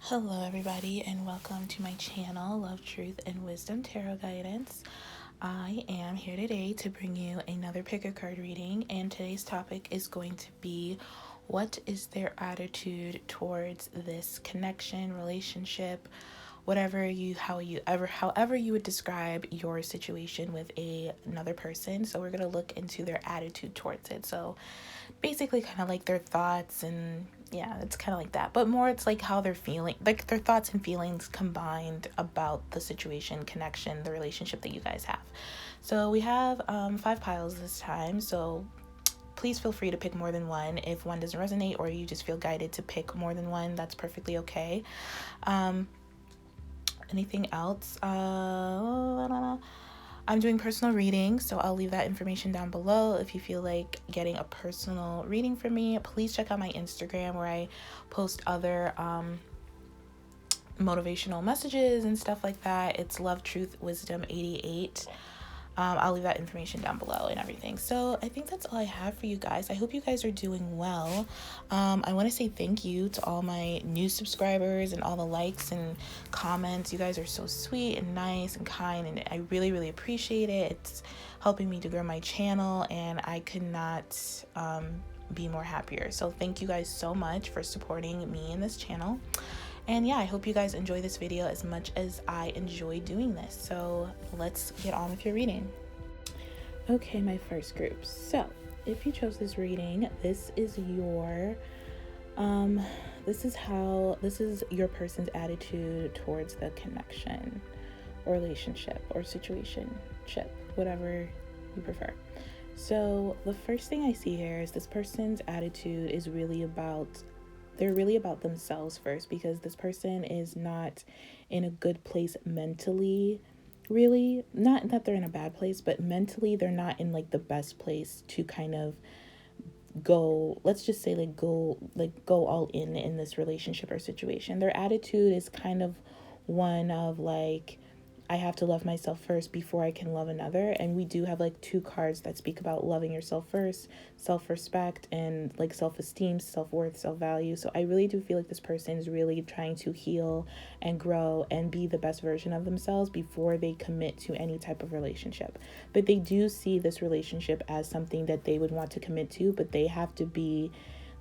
Hello, everybody, and welcome to my channel, Love, Truth, and Wisdom Tarot Guidance. I am here today to bring you another pick a card reading, and today's topic is going to be what is their attitude towards this connection, relationship, however you would describe your situation with another person. So we're going to look into their attitude towards it. So basically kind of like their thoughts, and yeah, it's kind of like that, but more it's like how they're feeling, like their thoughts and feelings combined about the situation, connection, the relationship that you guys have. So we have 5 piles this time, so please feel free to pick more than one. If one doesn't resonate or you just feel guided to pick more than one, that's perfectly okay. Anything else? I'm doing personal readings, so I'll leave that information down below. If you feel like getting a personal reading from me, please check out my Instagram where I post other motivational messages and stuff like that. It's Love, Truth, Wisdom 88. I'll leave that information down below and everything. So I think that's all I have for you guys. I hope you guys are doing well. I want to say thank you to all my new subscribers and all the likes and comments. You guys are so sweet and nice and kind, and I really, really appreciate it. It's helping me to grow my channel, and I could not be more happier. So thank you guys so much for supporting me in this channel. And yeah, I hope you guys enjoy this video as much as I enjoy doing this. So let's get on with your reading. Okay, my first group. So if you chose this reading, this is your this is your person's attitude towards the connection or relationship or situationship, whatever you prefer. So the first thing I see here is this person's attitude is they're really about themselves first, because this person is not in a good place mentally, really. Not that they're in a bad place, but mentally they're not in like the best place to kind of go, let's just say go all in this relationship or situation. Their attitude is kind of one of like, I have to love myself first before I can love another. And we do have like 2 cards that speak about loving yourself first, self-respect, and like self-esteem, self-worth, self-value. So I really do feel like this person is really trying to heal and grow and be the best version of themselves before they commit to any type of relationship. But they do see this relationship as something that they would want to commit to, but they have to be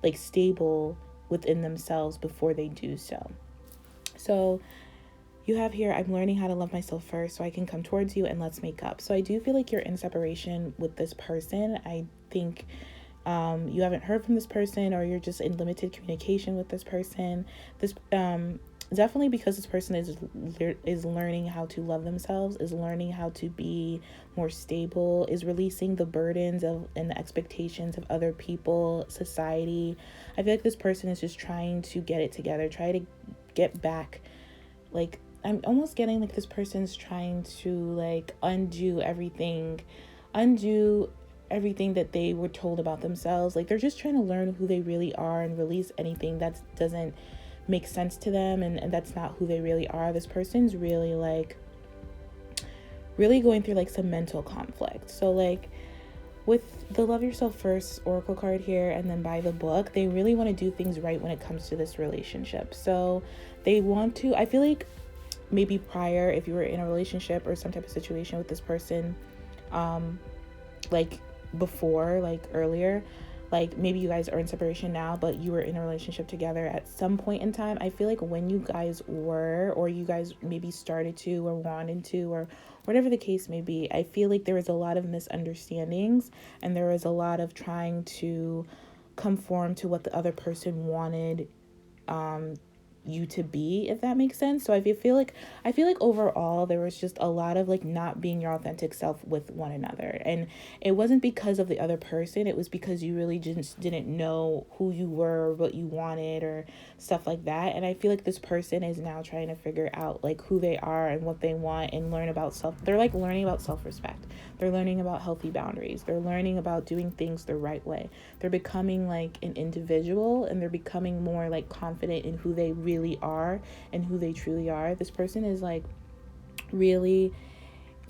like stable within themselves before they do so. So you have here, I'm learning how to love myself first so I can come towards you and let's make up. So I do feel like you're in separation with this person. I think you haven't heard from this person, or you're just in limited communication with this person. This definitely because this person is learning how to love themselves, is learning how to be more stable, is releasing the burdens of and the expectations of other people, society. I feel like this person is just trying to get it together, try to get back. Like, I'm almost getting like this person's trying to like undo everything that they were told about themselves. Like, they're just trying to learn who they really are and release anything that doesn't make sense to them and that's not who they really are. This person's really going through like some mental conflict. So like with the Love Yourself First Oracle card here, and then by the book, they really want to do things right when it comes to this relationship. So they want to, I feel like maybe prior, if you were in a relationship or some type of situation with this person, like before, like earlier, like maybe you guys are in separation now, but you were in a relationship together at some point in time. I feel like when you guys were, or you guys maybe started to or wanted to, or whatever the case may be, I feel like there was a lot of misunderstandings and there was a lot of trying to conform to what the other person wanted you to be, if that makes sense. So I feel like overall there was just a lot of like not being your authentic self with one another, and it wasn't because of the other person, it was because you really just didn't know who you were, what you wanted, or stuff like that. And I feel like this person is now trying to figure out like who they are and what they want, and learning about self-respect. They're learning about healthy boundaries. They're learning about doing things the right way. They're becoming like an individual, and they're becoming more like confident in who they really are and who they truly are. This person is like really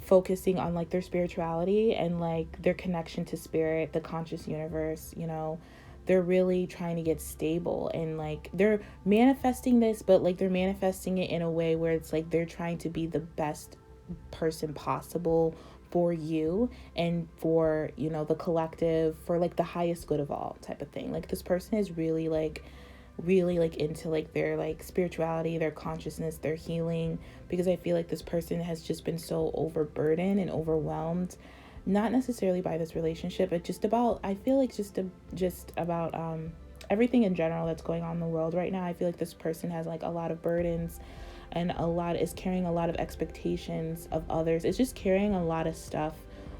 focusing on like their spirituality and like their connection to spirit, the conscious universe, they're really trying to get stable, and like they're manifesting this, but like they're manifesting it in a way where it's like they're trying to be the best person possible for you and for, you know, the collective, for like the highest good of all type of thing. Like this person is really like into like their like spirituality, their consciousness, their healing, because I feel like this person has just been so overburdened and overwhelmed, not necessarily by this relationship, but just about, I feel like just about everything in general that's going on in the world right now. I feel like this person has like a lot of burdens, and is carrying a lot of expectations of others. It's just carrying a lot of stuff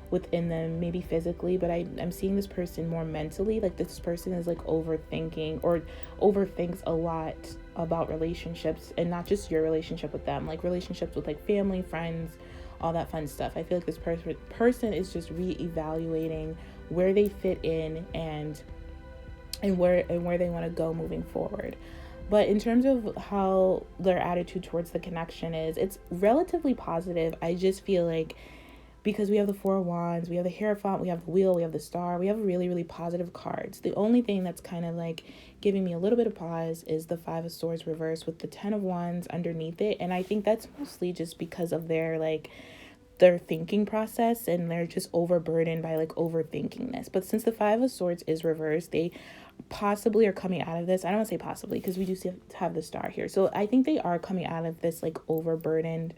within them, maybe physically, but I'm seeing this person more mentally. Like this person is like overthinking or overthinks a lot about relationships, and not just your relationship with them, like relationships with like family, friends, all that fun stuff. I feel like this person is just reevaluating where they fit in and where they want to go moving forward. But in terms of how their attitude towards the connection is, it's relatively positive. I just feel like because we have the Four of Wands, we have the Hierophant, we have the Wheel, we have the Star, we have really, really positive cards. The only thing that's kind of like giving me a little bit of pause is the Five of Swords reversed with the Ten of Wands underneath it. And I think that's mostly just because of their thinking process, and they're just overburdened by like overthinking this. But since the Five of Swords is reversed, they possibly are coming out of this. I don't want to say possibly because we do have the Star here. So I think they are coming out of this like overburdened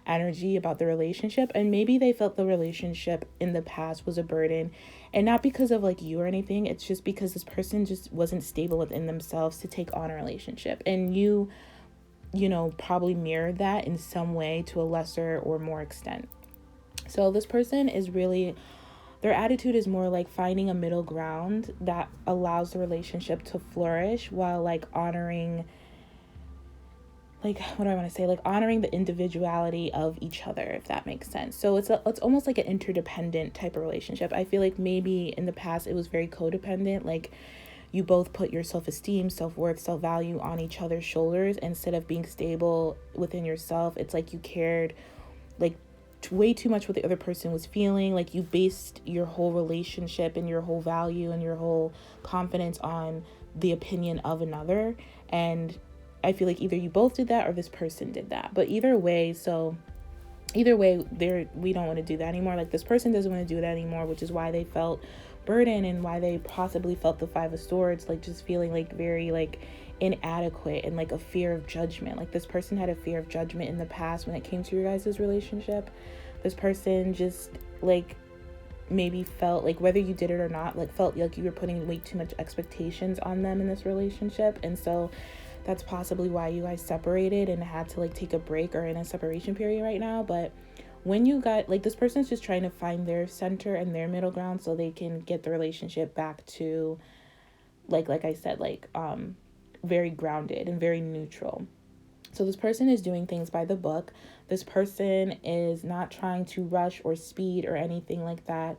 energy about the relationship, and maybe they felt the relationship in the past was a burden, and not because of like you or anything. It's just because this person just wasn't stable within themselves to take on a relationship, and you know, probably mirrored that in some way to a lesser or more extent. So this person is really, their attitude is more like finding a middle ground that allows the relationship to flourish while like honoring, like, what do I want to say? Like honoring the individuality of each other, if that makes sense. So it's almost like an interdependent type of relationship. I feel like maybe in the past it was very codependent. Like you both put your self-esteem, self-worth, self-value on each other's shoulders instead of being stable within yourself. It's like you cared like way too much what the other person was feeling. Like you based your whole relationship and your whole value and your whole confidence on the opinion of another. And I feel like either you both did that or this person did that. But either way, we don't want to do that anymore. Like this person doesn't want to do that anymore, which is why they felt burden and why they possibly felt the Five of Swords, like just feeling like very like inadequate and like a fear of judgment. Like this person had a fear of judgment in the past when it came to your guys' relationship. This person just like maybe felt like, whether you did it or not, like felt like you were putting way too much expectations on them in this relationship. And so that's possibly why you guys separated and had to like take a break or in a separation period right now. But when you got like, this person's just trying to find their center and their middle ground so they can get the relationship back to like I said, like very grounded and very neutral. So this person is doing things by the book. This person is not trying to rush or speed or anything like that.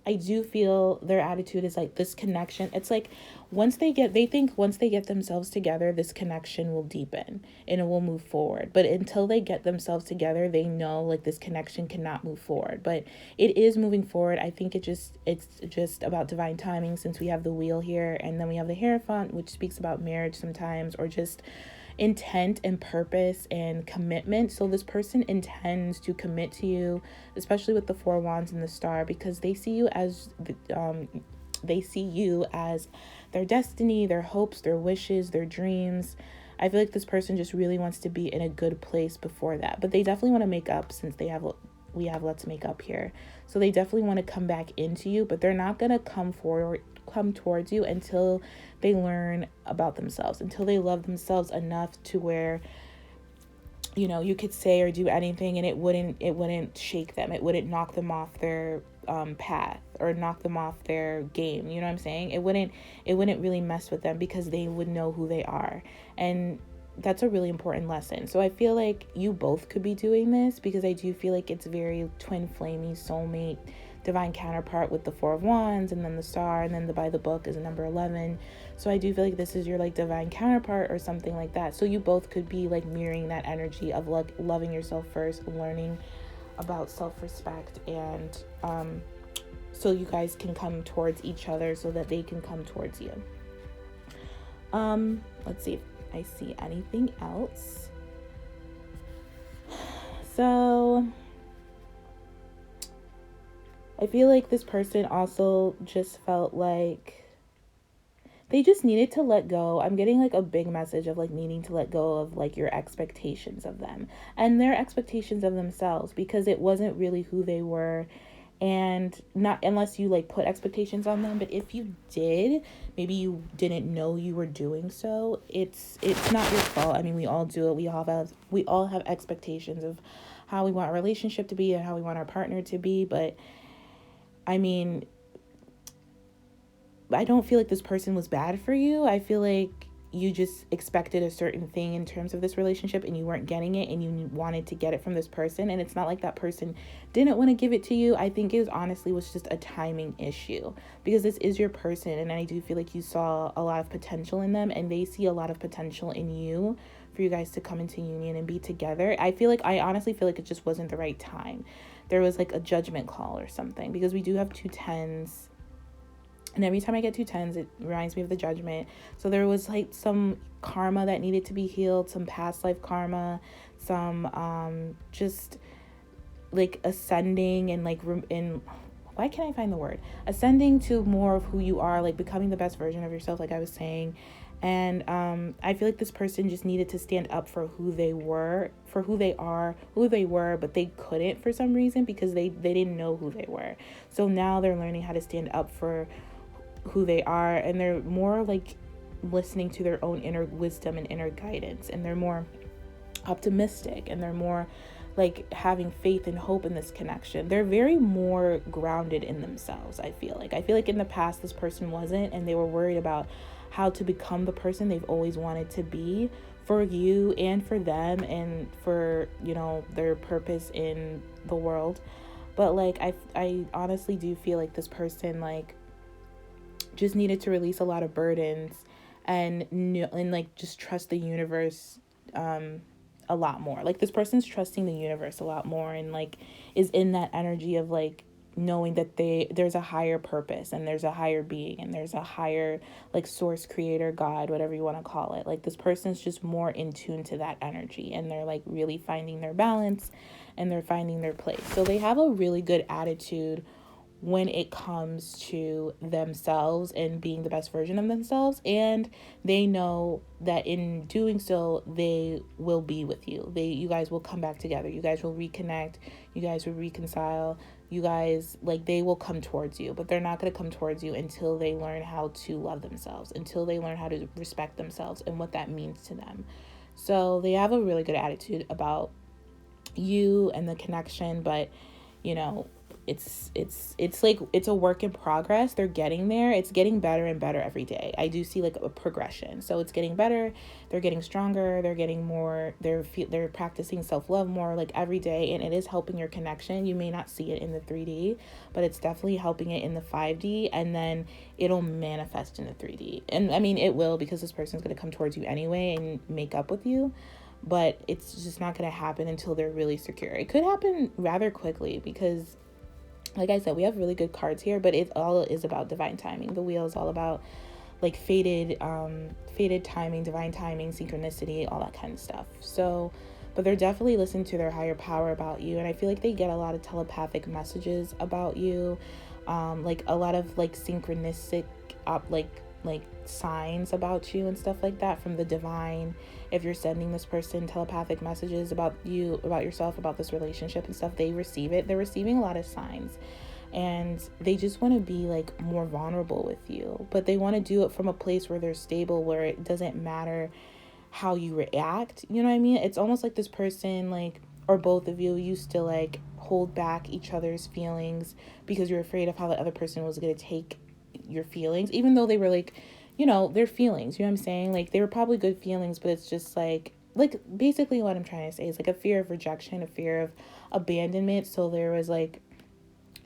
I do feel their attitude is like this connection. It's like they think once they get themselves together, this connection will deepen and it will move forward. But until they get themselves together, they know like this connection cannot move forward. But it is moving forward. I think it's just about divine timing, since we have the Wheel here and then we have the Hierophant, which speaks about marriage sometimes, or just intent and purpose and commitment. So this person intends to commit to you, especially with the Four of Wands and the Star, because they see you as their destiny, their hopes, their wishes, their dreams. I feel like this person just really wants to be in a good place before that, but they definitely want to make up, since we have let's make up here. So they definitely want to come back into you, but they're not going to come towards you until they learn about themselves, until they love themselves enough to where, you know, you could say or do anything and it wouldn't shake them. It wouldn't knock them off their path or knock them off their game. You know what I'm saying? It wouldn't really mess with them because they would know who they are. And that's a really important lesson. So I feel like you both could be doing this, because I do feel like it's very twin flamey, soulmate, divine counterpart with the Four of Wands and then the Star, and then the by the book is a number 11. So I do feel like this is your like divine counterpart or something like that. So you both could be like mirroring that energy of like loving yourself first, learning about self-respect, and so you guys can come towards each other, so that they can come towards you. Let's see if I see anything else. So I feel like this person also just felt like they just needed to let go. I'm getting like a big message of like needing to let go of like your expectations of them and their expectations of themselves, because it wasn't really who they were. And not unless you like put expectations on them, but if you did, maybe you didn't know you were doing so, it's not your fault. I mean, we all do it. We all have expectations of how we want our relationship to be and how we want our partner to be. But I mean, I don't feel like this person was bad for you. I feel like you just expected a certain thing in terms of this relationship and you weren't getting it, and you wanted to get it from this person. And it's not like that person didn't want to give it to you. I think it was just a timing issue, because this is your person. And I do feel like you saw a lot of potential in them, and they see a lot of potential in you for you guys to come into union and be together. I honestly feel like it just wasn't the right time. There was like a judgment call or something, because we do have 2 10s. And every time I get 2 10s, it reminds me of the judgment. So there was like some karma that needed to be healed, some past life karma, some just like ascending and like in why can't I find the word? Ascending to more of who you are, like becoming the best version of yourself, like I was saying. And I feel like this person just needed to stand up for who they were, for who they are, who they were, but they couldn't for some reason, because they didn't know who they were. So now they're learning how to stand up for who they are, and they're more like listening to their own inner wisdom and inner guidance, and they're more optimistic, and they're more like having faith and hope in this connection. They're very more grounded in themselves. I feel like in the past this person wasn't, and they were worried about how to become the person they've always wanted to be for you and for them, and for, you know, their purpose in the world. But like I honestly do feel like this person like just needed to release a lot of burdens, and like just trust the universe a lot more. Like this person's trusting the universe a lot more, and like is in that energy of like knowing that there's a higher purpose, and there's a higher being, and there's a higher like source, creator, God, whatever you want to call it. Like this person's just more in tune to that energy, and they're like really finding their balance, and they're finding their place. So they have a really good attitude when it comes to themselves and being the best version of themselves. And they know that in doing so, they will be with you. You guys will come back together. You guys will reconnect. You guys will reconcile. You guys, like, they will come towards you, but they're not going to come towards you until they learn how to love themselves, until they learn how to respect themselves and what that means to them. So they have a really good attitude about you and the connection, but you know, it's like it's a work in progress. They're getting there. It's getting better and better every day. I do see like a progression. So it's getting better. They're getting stronger. They're getting more. They're practicing self-love more like every day, and it is helping your connection. You may not see it in the 3D, but it's definitely helping it in the 5D, and then it'll manifest in the 3D. And I mean, it will, because this person's going to come towards you anyway and make up with you. But it's just not going to happen until they're really secure. It could happen rather quickly, because like I said, we have really good cards here, but it all is about divine timing. The wheel is all about like fated timing, divine timing, synchronicity, all that kind of stuff. So, but they're definitely listening to their higher power about you. And I feel like they get a lot of telepathic messages about you. Like a lot of like synchronistic, like signs about you and stuff like that from the divine. If you're sending this person telepathic messages about you, about yourself, about this relationship and stuff, they receive it. They're receiving a lot of signs, and they just want to be like more vulnerable with you, but they want to do it from a place where they're stable, where it doesn't matter how you react. You know what I mean? It's almost like this person, like, or both of you used to like hold back each other's feelings because you're afraid of how the other person was going to take your feelings, even though they were like, you know, their feelings, you know what I'm saying? Like they were probably good feelings, but it's just like basically what I'm trying to say is like a fear of rejection, a fear of abandonment. So there was like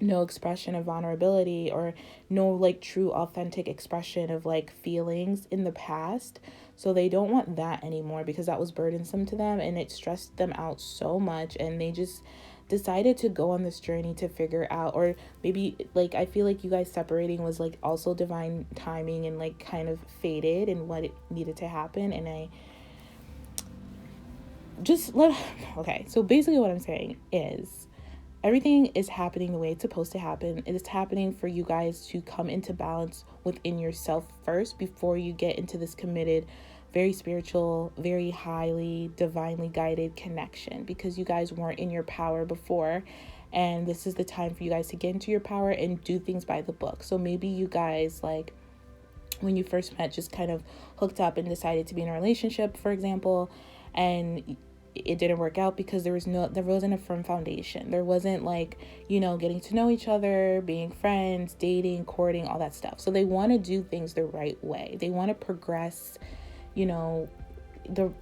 no expression of vulnerability, or no like true authentic expression of like feelings in the past. So they don't want that anymore, because that was burdensome to them and it stressed them out so much, and decided to go on this journey to figure out, or maybe like I feel like you guys separating was like also divine timing and like kind of fated and what it needed to happen. And I just let okay, so basically what I'm saying is everything is happening the way it's supposed to happen. It is happening for you guys to come into balance within yourself first before you get into this committed, very spiritual, very highly divinely guided connection, because you guys weren't in your power before. And this is the time for you guys to get into your power and do things by the book. So maybe you guys, like, when you first met, just kind of hooked up and decided to be in a relationship, for example, and it didn't work out because there wasn't a firm foundation. There wasn't like, getting to know each other, being friends, dating, courting, all that stuff. So they want to do things the right way. They want to progress, the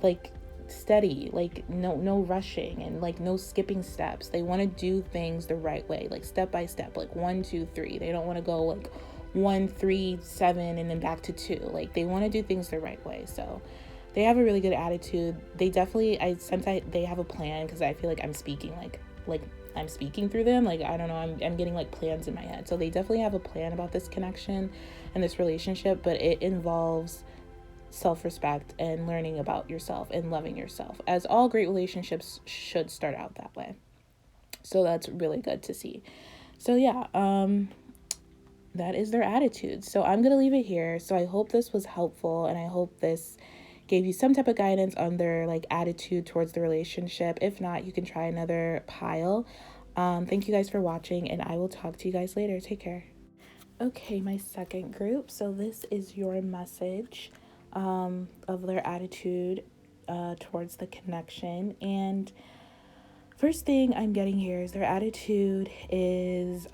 like steady, like no rushing and like no skipping steps. They want to do things the right way, like step by step, like 1, 2, 3. They don't want to go like 1, 3, 7 and then back to 2. Like they want to do things the right way. So they have a really good attitude. They definitely, they have a plan, because I feel like I'm speaking like I'm speaking through them. Like, I don't know, I'm getting like plans in my head. So they definitely have a plan about this connection and this relationship, but it involves self-respect and learning about yourself and loving yourself, as all great relationships should start out that way. So that's really good to see. So yeah, that is their attitude. So I'm gonna leave it here. So I hope this was helpful, and I hope this gave you some type of guidance on their like attitude towards the relationship. If not, you can try another pile. Thank you guys for watching, and I will talk to you guys later. Take care. Okay, my second group. So this is your message of their attitude towards the connection. And first thing I'm getting here is their attitude is,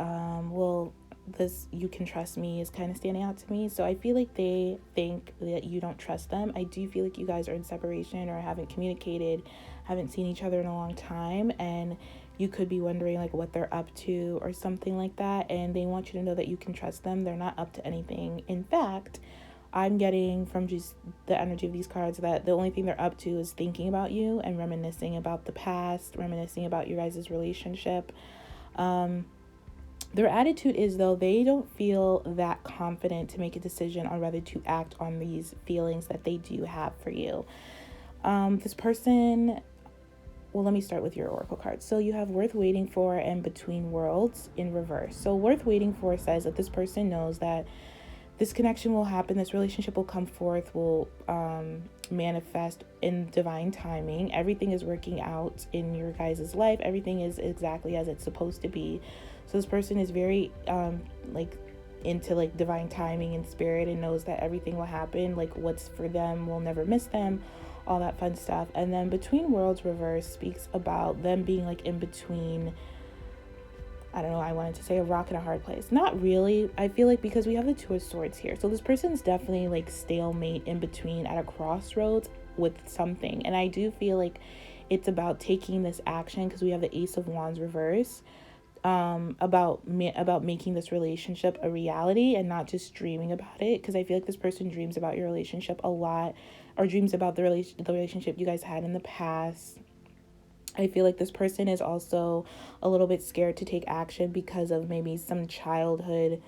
this "you can trust me" is kind of standing out to me. So I feel like they think that you don't trust them. I do feel like you guys are in separation or haven't communicated, haven't seen each other in a long time, and you could be wondering like what they're up to or something like that. And they want you to know that you can trust them. They're not up to anything. In fact, I'm getting from just the energy of these cards that the only thing they're up to is thinking about you and reminiscing about the past, reminiscing about your guys' relationship. Their attitude is, though, they don't feel that confident to make a decision on whether to act on these feelings that they do have for you. This person, well, let me start with your oracle cards. So you have worth waiting for and between worlds in reverse. So worth waiting for says that this person knows that this connection will happen, this relationship will come forth, will manifest in divine timing. Everything is working out in your guys' life. Everything is exactly as it's supposed to be. So this person is very like into like divine timing and spirit, and knows that everything will happen, like what's for them will never miss them, all that fun stuff. And then between worlds reverse speaks about them being like in between, I don't know, I wanted to say a rock and a hard place. Not really. I feel like because we have the Two of Swords here. So this person's definitely like stalemate in between, at a crossroads with something. And I do feel like it's about taking this action, because we have the Ace of Wands reverse, about making this relationship a reality and not just dreaming about it. Because I feel like this person dreams about your relationship a lot, or dreams about the relationship you guys had in the past. I feel like this person is also a little bit scared to take action because of maybe some childhood,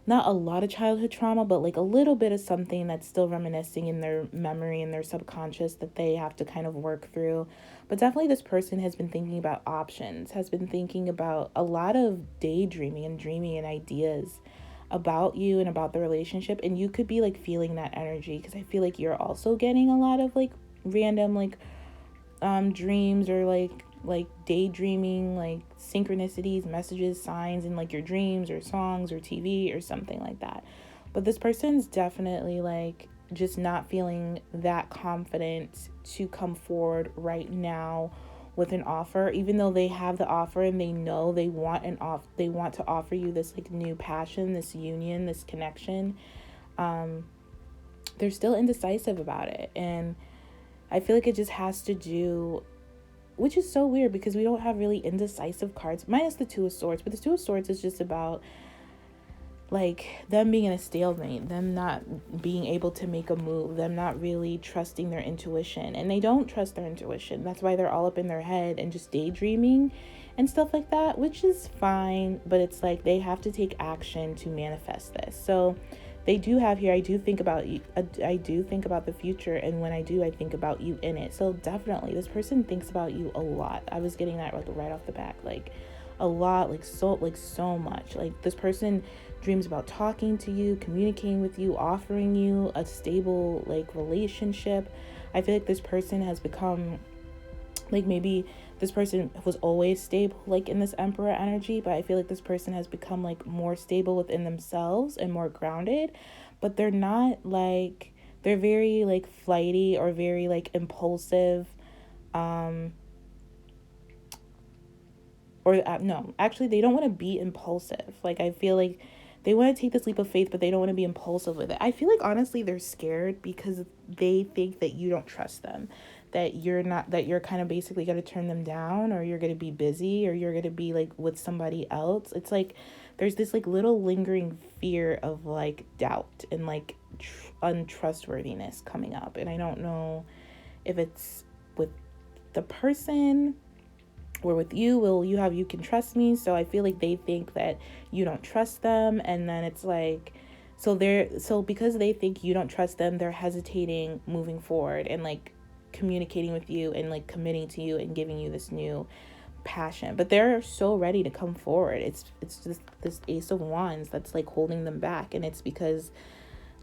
not a lot of childhood trauma, but like a little bit of something that's still reminiscing in their memory and their subconscious that they have to kind of work through. But definitely this person has been thinking about options, has been thinking about a lot of daydreaming and dreaming and ideas about you and about the relationship. And you could be like feeling that energy, because I feel like you're also getting a lot of like random like dreams, or like daydreaming, like synchronicities, messages, signs in like your dreams or songs or TV or something like that. But this person's definitely like just not feeling that confident to come forward right now with an offer, even though they have the offer and they know they want to offer you this like new passion, this union, this connection. They're still indecisive about it. And I feel like it just has to do, which is so weird because we don't have really indecisive cards, minus the Two of Swords. But the Two of Swords is just about like them being in a stalemate, them not being able to make a move, them not really trusting their intuition. And they don't trust their intuition. That's why they're all up in their head and just daydreaming and stuff like that, which is fine. But it's like they have to take action to manifest this. So they do have here, I do think about you, I do think about the future, and when I do, I think about you in it. So definitely this person thinks about you a lot. I was getting that right off the back, like a lot, like so much. Like this person dreams about talking to you, communicating with you, offering you a stable like relationship. I feel like this person has become, like, maybe this person was always stable like in this Emperor energy, but I feel like this person has become like more stable within themselves and more grounded. But they're not like, they're very like flighty or very like impulsive, no, actually they don't want to be impulsive. Like I feel like they want to take this leap of faith, but they don't want to be impulsive with it. I feel like honestly they're scared because they think that you don't trust them, that you're kind of basically going to turn them down, or you're going to be busy, or you're going to be like with somebody else. It's like there's this like little lingering fear of like doubt and like untrustworthiness coming up. And I don't know if it's with the person or with you. Will you have, you can trust me? So I feel like they think that you don't trust them, and then it's like, so because they think you don't trust them, they're hesitating moving forward and like communicating with you and like committing to you and giving you this new passion. But they're so ready to come forward. It's just this Ace of Wands that's like holding them back, and it's because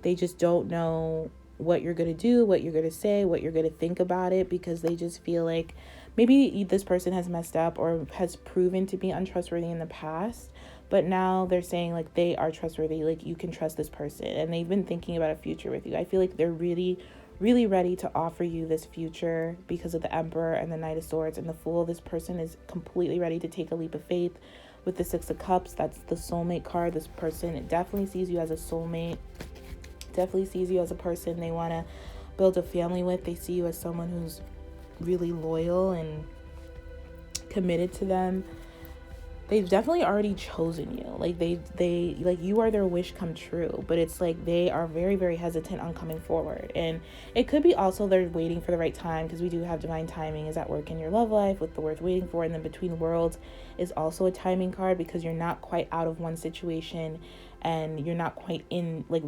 they just don't know what you're going to do, what you're going to say, what you're going to think about it, because they just feel like maybe this person has messed up or has proven to be untrustworthy in the past, but now they're saying like they are trustworthy, like you can trust this person, and they've been thinking about a future with you. I feel like they're really ready to offer you this future because of the Emperor and the Knight of Swords and the Fool. This person is completely ready to take a leap of faith with the Six of Cups. That's the soulmate card. This person definitely sees you as a soulmate, definitely sees you as a person they want to build a family with. They see you as someone who's really loyal and committed to them. They've definitely already chosen you. Like they like, you are their wish come true, but it's like they are very hesitant on coming forward. And it could be also they're waiting for the right time, because we do have divine timing is at work in your love life with the words waiting for. And then Between Worlds is also a timing card, because you're not quite out of one situation and you're not quite in like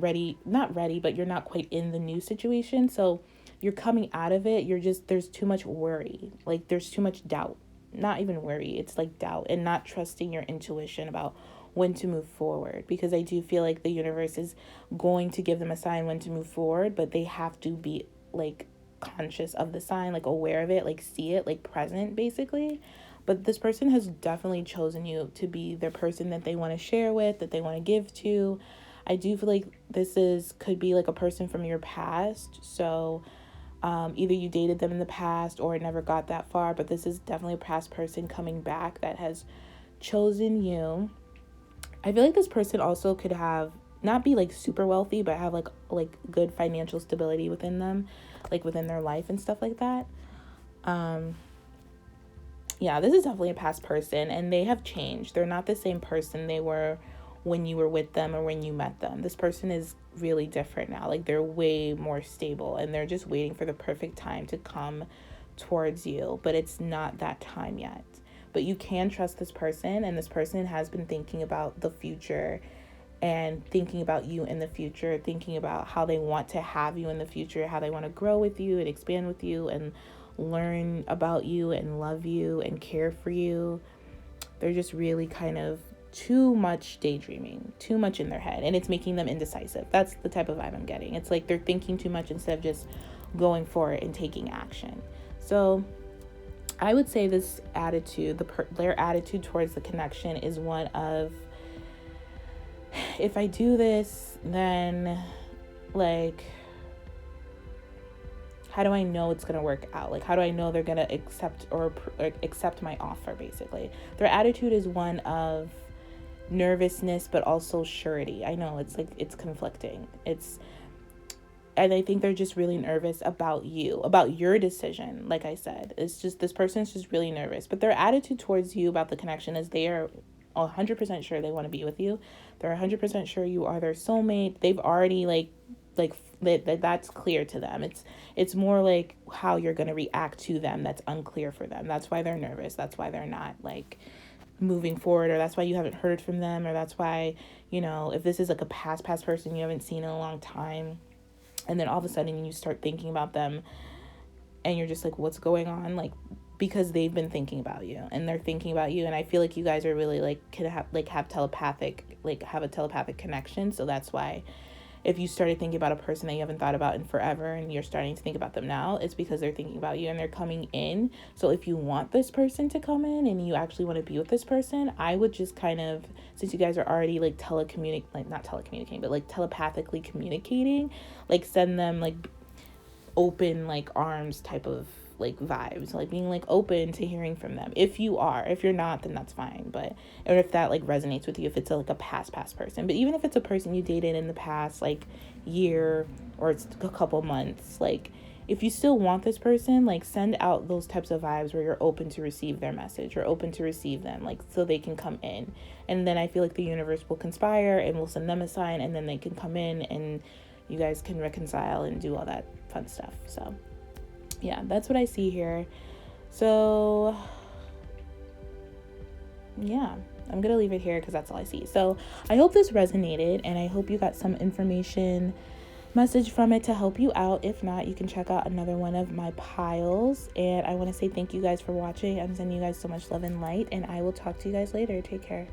not ready, but you're not quite in the new situation. So you're coming out of it. You're just, there's too much worry. Like there's too much doubt. Not even worry, it's like doubt and not trusting your intuition about when to move forward, because I do feel like the universe is going to give them a sign when to move forward, but they have to be like conscious of the sign, like aware of it, like see it, like present basically. But this person has definitely chosen you to be their person that they want to share with, that they want to give to. I do feel like could be like a person from your past. So either you dated them in the past or it never got that far, but this is definitely a past person coming back that has chosen you. I feel like this person also could have, not be like super wealthy, but have like good financial stability within them, like within their life and stuff like that. Yeah, this is definitely a past person, and they have changed. They're not the same person they were when you were with them or when you met them. This person is really different now. Like they're way more stable, and they're just waiting for the perfect time to come towards you, but it's not that time yet. But you can trust this person, and this person has been thinking about the future and thinking about you in the future, thinking about how they want to have you in the future, how they want to grow with you and expand with you and learn about you and love you and care for you. They're just really kind of too much daydreaming, too much in their head, and it's making them indecisive. That's the type of vibe I'm getting. It's like they're thinking too much instead of just going for it and taking action. So I would say this attitude, their attitude towards the connection is one of, if I do this, then like, how do I know it's going to work out? Like, how do I know they're going to accept my offer, basically? Their attitude is one of nervousness, but also surety. I know it's like, it's conflicting. And I think they're just really nervous about you, about your decision. Like I said, it's just, this person's just really nervous, but their attitude towards you about the connection is they are 100% sure they want to be with you. They're 100% sure you are their soulmate. They've already that's clear to them. It's more like how you're going to react to them that's unclear for them. That's why they're nervous. That's why they're not like moving forward, or that's why you haven't heard from them, or that's why, if this is like a past person you haven't seen in a long time, and then all of a sudden you start thinking about them and you're just like, what's going on? Like, because they've been thinking about you and they're thinking about you. And I feel like you guys are really like can have have a telepathic connection. So that's why if you started thinking about a person that you haven't thought about in forever and you're starting to think about them now, it's because they're thinking about you and they're coming in. So if you want this person to come in and you actually want to be with this person, I would just kind of, since you guys are already like not telecommunicating, but like telepathically communicating, like send them like open like arms type of like vibes, like being like open to hearing from them. If you're not, then that's fine. But, or if that like resonates with you, if it's like a past person, but even if it's a person you dated in the past like year or it's a couple months, like if you still want this person, like send out those types of vibes where you're open to receive their message, or open to receive them, like so they can come in. And then I feel like the universe will conspire and we'll send them a sign, and then they can come in and you guys can reconcile and do all that fun stuff. So yeah, that's what I see here. So yeah, I'm gonna leave it here because that's all I see. So I hope this resonated, and I hope you got some message from it to help you out. If not, you can check out another one of my piles. And I want to say thank you guys for watching. I'm sending you guys so much love and light, and I will talk to you guys later. Take care.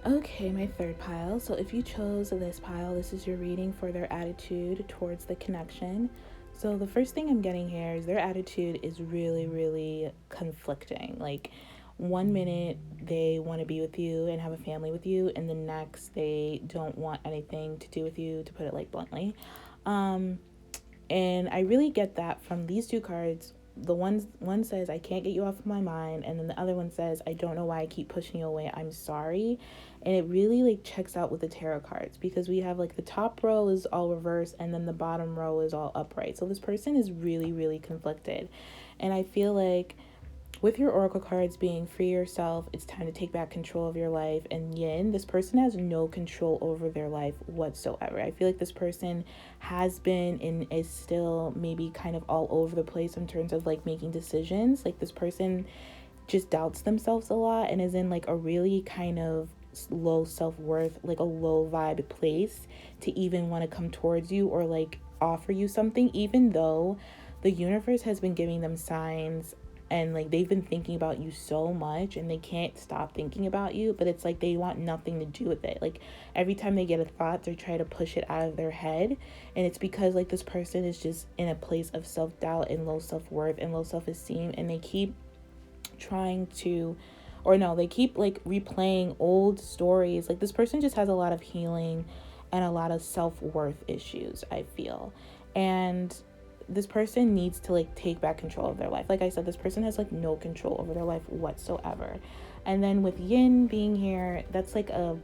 Okay, my third pile. So if you chose this pile, this is your reading for their attitude towards the connection. So the first thing I'm getting here is their attitude is really, really conflicting. Like 1 minute they want to be with you and have a family with you, and the next they don't want anything to do with you, to put it like bluntly. And I really get that from these two cards. The one says, I can't get you off of my mind, and then the other one says, I don't know why I keep pushing you away, I'm sorry. And it really like checks out with the tarot cards, because we have like the top row is all reversed and then the bottom row is all upright. So this person is really, really conflicted. And I feel like with your oracle cards being free yourself, it's time to take back control of your life, and yin, this person has no control over their life whatsoever. I feel like this person has been and is still maybe kind of all over the place in terms of like making decisions. Like this person just doubts themselves a lot and is in like a really kind of low self-worth, like a low vibe place to even want to come towards you or like offer you something, even though the universe has been giving them signs and like they've been thinking about you so much and they can't stop thinking about you, but it's like they want nothing to do with it. Like every time they get a thought, they try to push it out of their head, and it's because like this person is just in a place of self-doubt and low self-worth and low self-esteem, and they keep they keep like replaying old stories. Like this person just has a lot of healing and a lot of self-worth issues, I feel. And this person needs to like take back control of their life. Like I said, this person has like no control over their life whatsoever. And then with yin being here, that's like a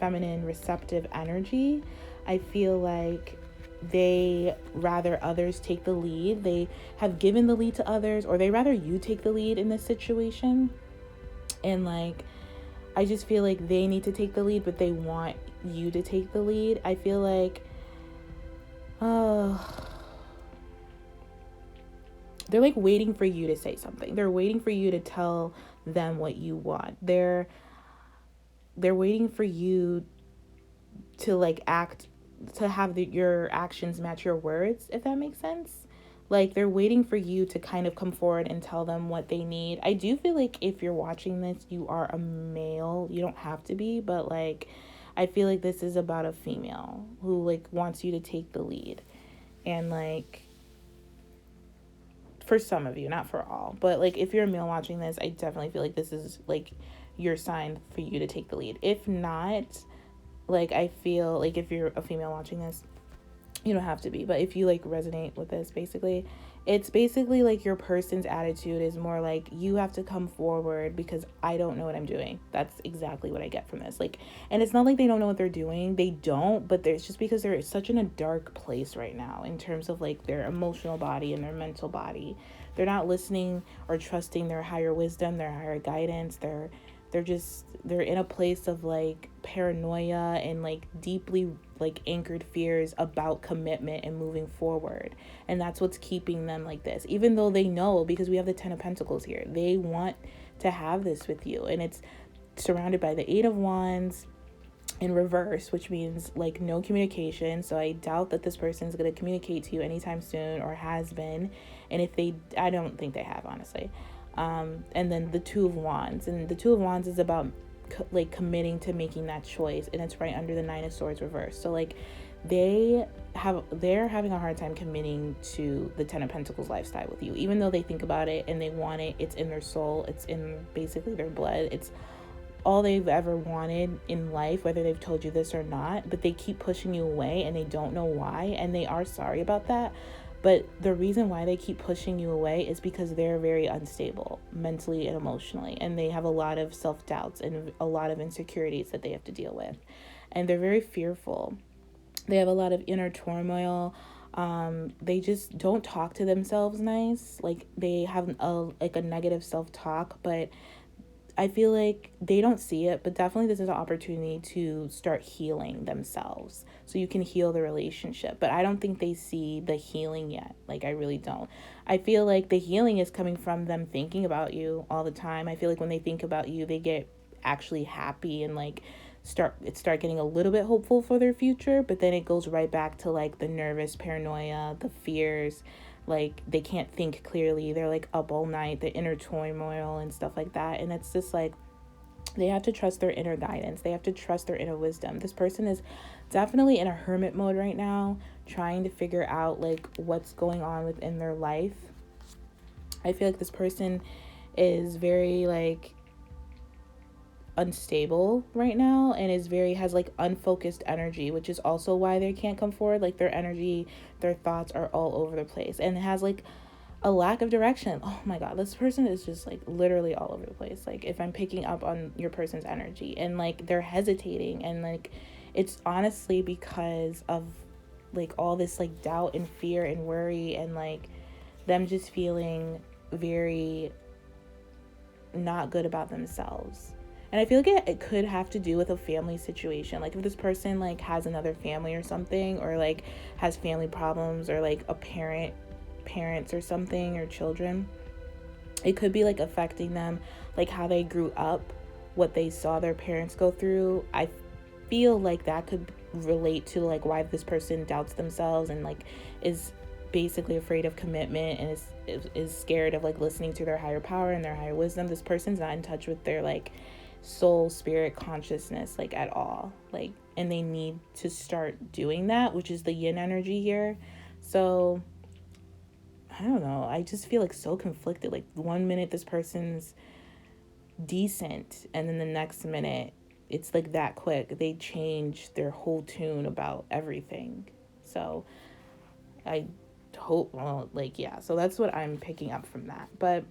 feminine receptive energy. I feel like they rather others take the lead. They have given the lead to others, or they rather you take the lead in this situation. And like I just feel like they need to take the lead, but they want you to take the lead. I feel like they're like waiting for you to say something. They're waiting for you to tell them what you want. They're waiting for you to like act, to have your actions match your words, if that makes sense. Like they're waiting for you to kind of come forward and tell them what they need. I do feel like if you're watching this, you are a male. You don't have to be, but like I feel like this is about a female who like wants you to take the lead. And like for some of you, not for all, but like if you're a male watching this, I definitely feel like this is like your sign for you to take the lead. If not, like I feel like if you're a female watching this, you don't have to be, but if you like resonate with this, basically it's basically like your person's attitude is more like, you have to come forward because I don't know what I'm doing. That's exactly what I get from this. Like, and it's not like they don't know what they're doing, they don't, but there's just because they're such in a dark place right now in terms of like their emotional body and their mental body. They're not listening or trusting their higher wisdom, their higher guidance, they're in a place of like paranoia and like deeply like anchored fears about commitment and moving forward. And that's what's keeping them like this, even though they know, because we have the 10 of Pentacles here, they want to have this with you. And it's surrounded by the 8 of Wands in reverse, which means like no communication. So I doubt that this person is going to communicate to you anytime soon, or has been. And if they, I don't think they have, honestly. And then the 2 of Wands, and the 2 of Wands is about like committing to making that choice, and it's right under the 9 of Swords reverse. So like they're having a hard time committing to the 10 of Pentacles lifestyle with you, even though they think about it and they want it. It's in their soul, it's in basically their blood, it's all they've ever wanted in life, whether they've told you this or not. But they keep pushing you away and they don't know why, and they are sorry about that. But the reason why they keep pushing you away is because they're very unstable mentally and emotionally, and they have a lot of self-doubts and a lot of insecurities that they have to deal with, and they're very fearful. They have a lot of inner turmoil. They just don't talk to themselves nice. Like they have a negative self-talk, but I feel like they don't see it, but definitely this is an opportunity to start healing themselves so you can heal the relationship. But I don't think they see the healing yet. Like, I really don't. I feel like the healing is coming from them thinking about you all the time. I feel like when they think about you, they get actually happy and like start getting a little bit hopeful for their future. But then it goes right back to like the nervous paranoia, the fears. Like they can't think clearly, they're like up all night, the inner turmoil and stuff like that. And it's just like they have to trust their inner guidance, they have to trust their inner wisdom. This person is definitely in a hermit mode right now, trying to figure out like what's going on within their life. I feel like this person is very like unstable right now, and has like unfocused energy, which is also why they can't come forward. Like their energy, their thoughts are all over the place, and has like a lack of direction. Oh my god, this person is just like literally all over the place. Like if I'm picking up on your person's energy, and like they're hesitating, and like it's honestly because of like all this like doubt and fear and worry, and like them just feeling very not good about themselves. And I feel like it could have to do with a family situation. Like if this person like has another family or something, or like has family problems, or like a parents or something, or children, it could be like affecting them, like how they grew up, what they saw their parents go through. I feel like that could relate to like why this person doubts themselves and like is basically afraid of commitment, and is scared of like listening to their higher power and their higher wisdom. This person's not in touch with their like soul, spirit, consciousness like at all, like, and they need to start doing that, which is the yin energy here. So I don't know, I just feel like so conflicted. Like 1 minute this person's decent, and then the next minute it's like that quick they change their whole tune about everything. So I hope, well, like, yeah, so that's what I'm picking up from that. But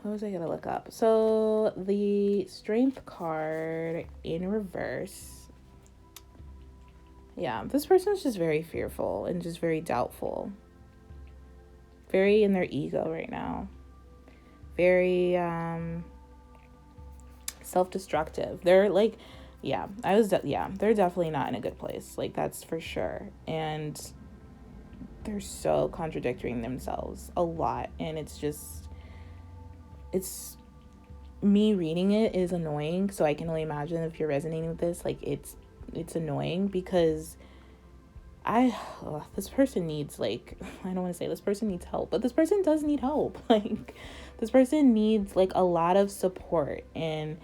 what was I gonna look up? So the Strength card in reverse. Yeah, this person's just very fearful and just very doubtful. Very in their ego right now. Very self-destructive. They're like, yeah, they're definitely not in a good place. Like that's for sure. And they're so contradicting themselves a lot, and it's me reading it is annoying. So I can only imagine if you're resonating with this, like it's annoying because this person needs, like, I don't want to say this person needs help, but this person does need help. Like this person needs like a lot of support, and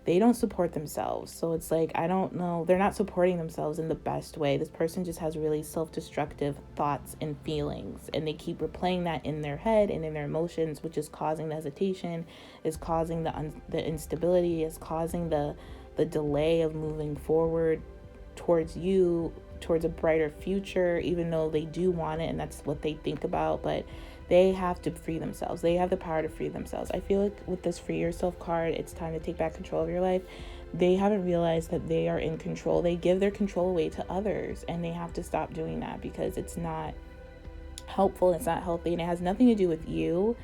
they don't support themselves. So it's like, I don't know, they're not supporting themselves in the best way. This person just has really self-destructive thoughts and feelings, and they keep replaying that in their head and in their emotions, which is causing the hesitation, is causing the instability, is causing the delay of moving forward towards a brighter future, even though they do want it and that's what they think about. But they have to free themselves. They have the power to free themselves. I feel like with this Free Yourself card, it's time to take back control of your life. They haven't realized that they are in control. They give their control away to others, and they have to stop doing that because it's not helpful, it's not healthy, and it has nothing to do with you.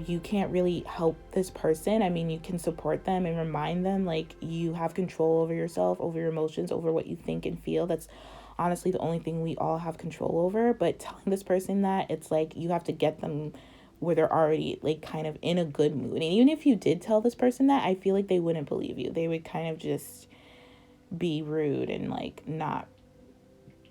You can't really help this person. I mean, you can support them and remind them like you have control over yourself, over your emotions, over what you think and feel. That's honestly the only thing we all have control over. But telling this person that, it's like you have to get them where they're already like kind of in a good mood. And even if you did tell this person that, I feel like they wouldn't believe you. They would kind of just be rude and like not,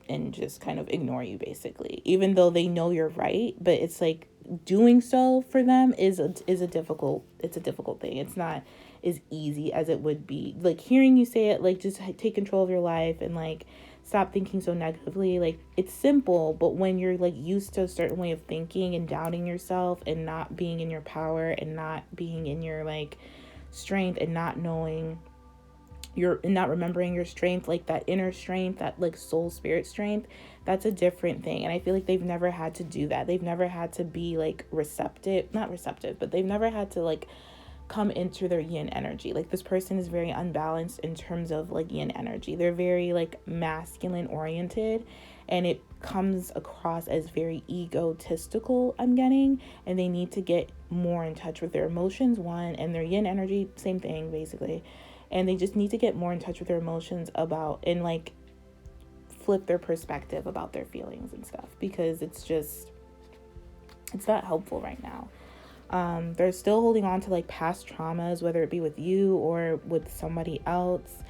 and just kind of ignore you basically, even though they know you're right. But it's like doing so for them is a difficult, it's a difficult thing. It's not as easy as it would be like hearing you say it, like just take control of your life and like stop thinking so negatively. Like it's simple, but when you're like used to a certain way of thinking and doubting yourself and not being in your power and not being in your like strength and not knowing you're not remembering your strength, like that inner strength, that like soul spirit strength, that's a different thing. And I feel like they've never had to do that. They've never had to be like receptive, not receptive, but they've never had to like come into their yin energy. Like this person is very unbalanced in terms of like yin energy. They're very like masculine oriented, and it comes across as very egotistical, I'm getting. And they need to get more in touch with their emotions, one, and their yin energy, same thing basically. And they just need to get more in touch with their emotions about, and like flip their perspective about their feelings and stuff, because it's not helpful right now. They're still holding on to like past traumas, whether it be with you or with somebody else.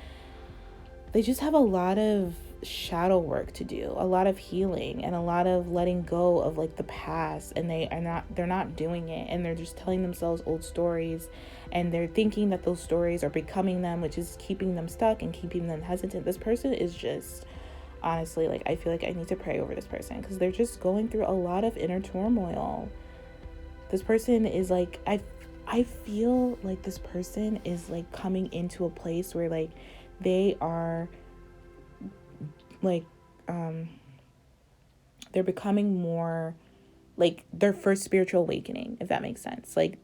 They just have a lot of shadow work to do, a lot of healing and a lot of letting go of like the past, and they're not doing it, and they're just telling themselves old stories, and they're thinking that those stories are becoming them, which is keeping them stuck and keeping them hesitant. This person is just honestly, like, I feel like I need to pray over this person because they're just going through a lot of inner turmoil. This person is like, I feel like this person is like coming into a place where like they are like they're becoming more like their first spiritual awakening, if that makes sense. Like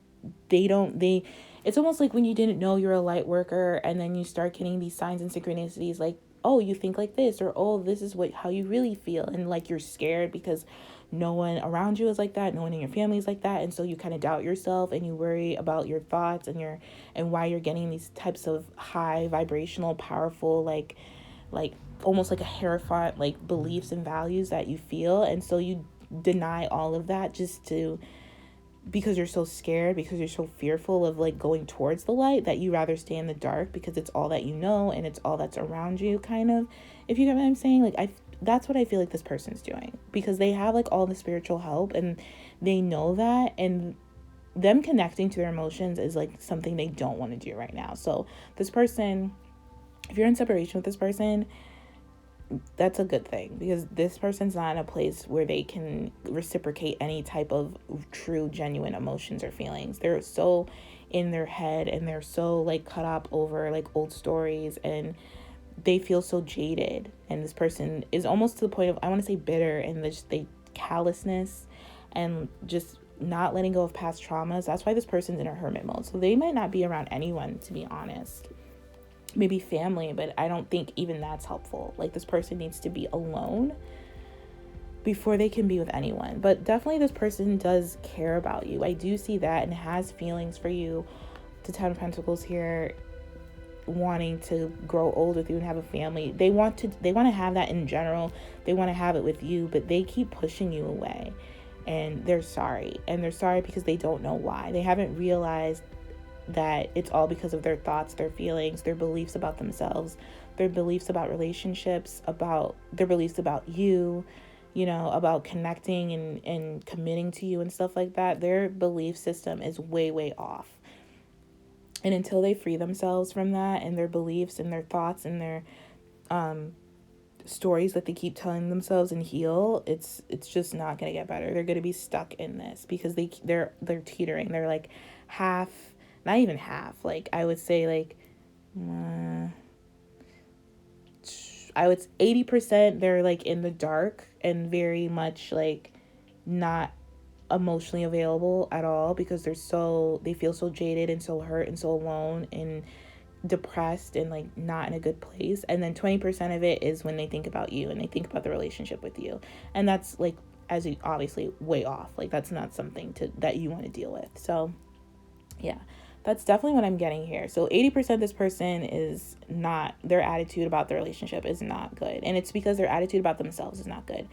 it's almost like when you didn't know you're a light worker and then you start getting these signs and synchronicities, like, oh, you think like this, or oh, this is how you really feel, and like you're scared because no one around you is like that, no one in your family is like that, and so you kind of doubt yourself and you worry about your thoughts and why you're getting these types of high vibrational powerful like almost like a hierophant like beliefs and values that you feel, and so you deny all of that because you're so scared, because you're so fearful of like going towards the light, that you rather stay in the dark because it's all that you know and it's all that's around you, kind of, if you get what I'm saying. Like that's what I feel like this person's doing, because they have like all the spiritual help and they know that, and them connecting to their emotions is like something they don't want to do right now. So this person, if you're in separation with this person, that's a good thing, because this person's not in a place where they can reciprocate any type of true genuine emotions or feelings. They're so in their head and they're so like cut up over like old stories, and they feel so jaded. And this person is almost to the point of, I want to say bitter, and they callousness and just not letting go of past traumas. That's why this person's in a hermit mode. So they might not be around anyone, to be honest. Maybe family, but I don't think even that's helpful. Like this person needs to be alone before they can be with anyone. But definitely this person does care about you. I do see that, and has feelings for you. The Ten of Pentacles here, wanting to grow old with you and have a family. They want to have that in general. They want to have it with you, but they keep pushing you away, and they're sorry. And they're sorry because they don't know why. They haven't realized that it's all because of their thoughts, their feelings, their beliefs about themselves, their beliefs about relationships, about their beliefs about you, about connecting and committing to you and stuff like that. Their belief system is way, way off. And until they free themselves from that, and their beliefs and their thoughts and their stories that they keep telling themselves, and heal, it's just not gonna get better. They're gonna be stuck in this because they're teetering. They're like half, not even half, like I would say like I would 80% they're like in the dark and very much like not emotionally available at all, because they feel so jaded and so hurt and so alone and depressed and like not in a good place. And then 20% of it is when they think about you and they think about the relationship with you, and that's like as obviously way off. Like, that's not something that you want to deal with. So yeah, that's definitely what I'm getting here. So 80% this person is not, their attitude about the relationship is not good. And it's because their attitude about themselves is not good.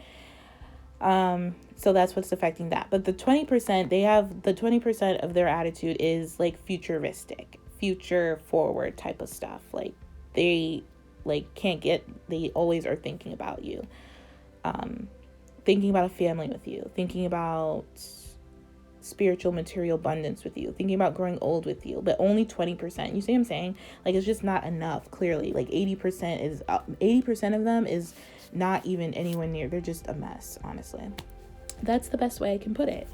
So that's what's affecting that. But the 20%, they have the 20% of their attitude is like futuristic, future forward type of stuff. Like, they they always are thinking about you, thinking about a family with you, thinking about spiritual material abundance with you, thinking about growing old with you, but only 20%. You see what I'm saying? Like, it's just not enough. Clearly, like 80% of them is not even anywhere near. They're just a mess, honestly. That's the best way I can put it.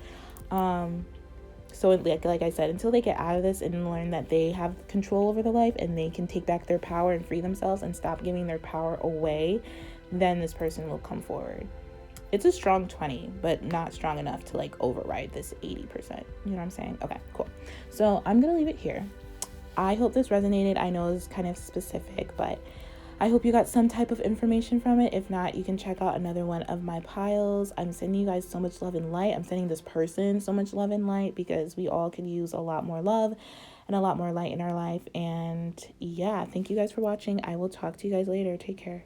So like I said, until they get out of this and learn that they have control over their life and they can take back their power and free themselves and stop giving their power away, then this person will come forward. It's a strong 20, but not strong enough to like override this 80%. You know what I'm saying? Okay, cool. So I'm going to leave it here. I hope this resonated. I know it's kind of specific, but I hope you got some type of information from it. If not, you can check out another one of my piles. I'm sending you guys so much love and light. I'm sending this person so much love and light because we all could use a lot more love and a lot more light in our life. And yeah, thank you guys for watching. I will talk to you guys later. Take care.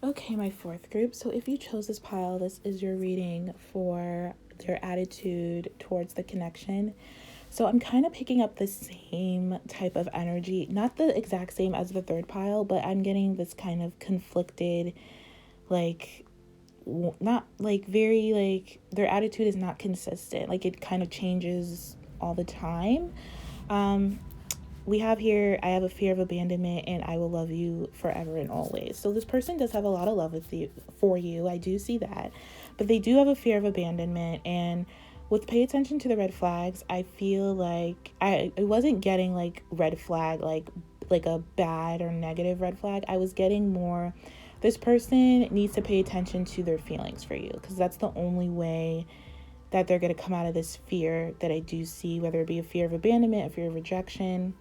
Okay, my fourth group. So if you chose this pile, this is your reading for their attitude towards the connection. So I'm kind of picking up the same type of energy, not the exact same as the third pile, but I'm getting this kind of conflicted, like, not like very, like, their attitude is not consistent. Like, it kind of changes all the time. We have here, I have a fear of abandonment and I will love you forever and always. So this person does have a lot of love for you. I do see that. But they do have a fear of abandonment. And with pay attention to the red flags, I feel like I wasn't getting like red flag, like a bad or negative red flag. I was getting more, this person needs to pay attention to their feelings for you, because that's the only way that they're going to come out of this fear that I do see, whether it be a fear of abandonment, a fear of rejection.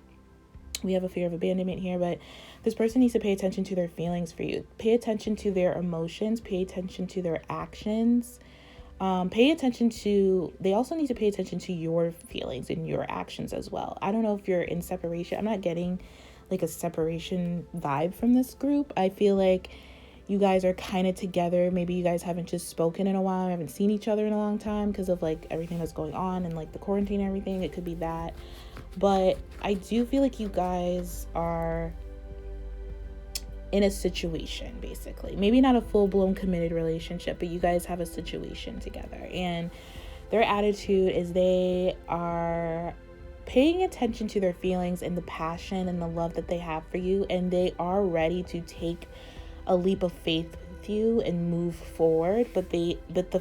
We have a fear of abandonment here, but this person needs to pay attention to their feelings for you. Pay attention to their emotions. Pay attention to their actions. They also need to pay attention to your feelings and your actions as well. I don't know if you're in separation. I'm not getting like a separation vibe from this group. I feel like you guys are kind of together. Maybe you guys haven't just spoken in a while. Haven't seen each other in a long time because of like everything that's going on and like the quarantine and everything. It could be that. But I do feel like you guys are in a situation, basically. Maybe not a full-blown committed relationship, but you guys have a situation together. And their attitude is they are paying attention to their feelings and the passion and the love that they have for you. And they are ready to take a leap of faith with you and move forward. But the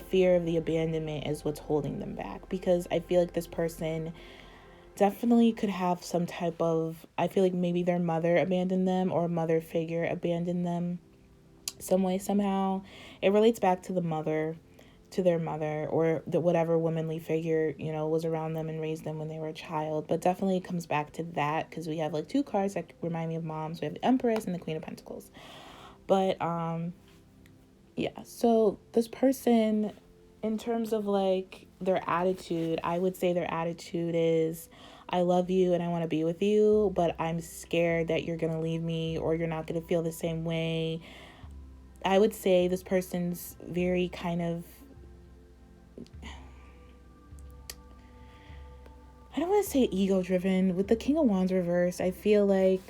fear of the abandonment is what's holding them back. Because I feel like this person definitely could have some type of, I feel like maybe their mother abandoned them or a mother figure abandoned them some way, somehow. It relates back to their mother or the whatever womanly figure, was around them and raised them when they were a child. But definitely it comes back to that, because we have like two cards that remind me of moms. We have the Empress and the Queen of Pentacles. But yeah, so this person, in terms of like their attitude, I would say their attitude is, I love you and I want to be with you, but I'm scared that you're going to leave me or you're not going to feel the same way. I would say this person's very kind of, I don't want to say ego driven. With the King of Wands reverse, I feel like